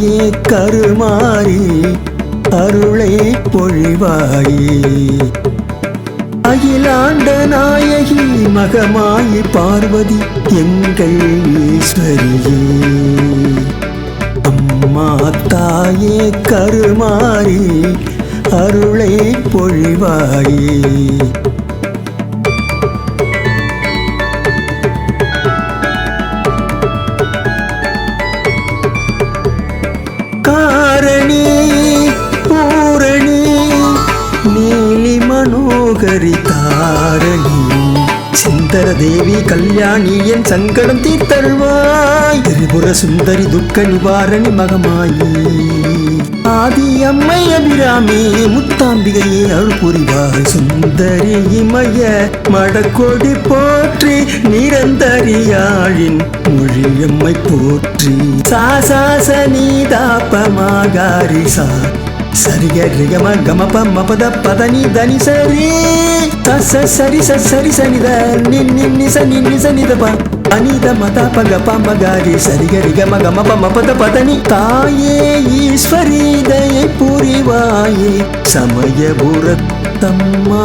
தாயே கருமாரி அருளை பொழிவாயே. அகிலாண்ட நாயகி மகமாயி பார்வதி எங்கள் ஈஸ்வரியே. அம்மா தாயே கருமாரி அருளை பொழிவாயே. காரணி பூரணி நீலி மனோகரி தாரணி சுந்தர தேவி கல்யாணி என் சங்கடம் தீர்த்தருள்வாய். திரிபுர சுந்தரி துக்க நிவாரணி மகமாயி. ஆதி அம்மை அபிராமி முத்தாம்பிகையே அருள் புரிவாய். சுந்தரி இமய மடக்கொடி போற்றி நிரந்தரியாழின் மொழியம்மை போற்றி. சாசாச நீதாப்பமாகாரி சா சரிக ரிகம கமப மபத பதனி தனி சரி தச சரி சரி சனித நின்னி சனி நிசனிதப அனித மத பக பமகாரி சரிக ரிகம கமப மபத பதனி. தாயே ஈஸ்வரி தயை புரிவாயே சமயபுரத்தம்மா.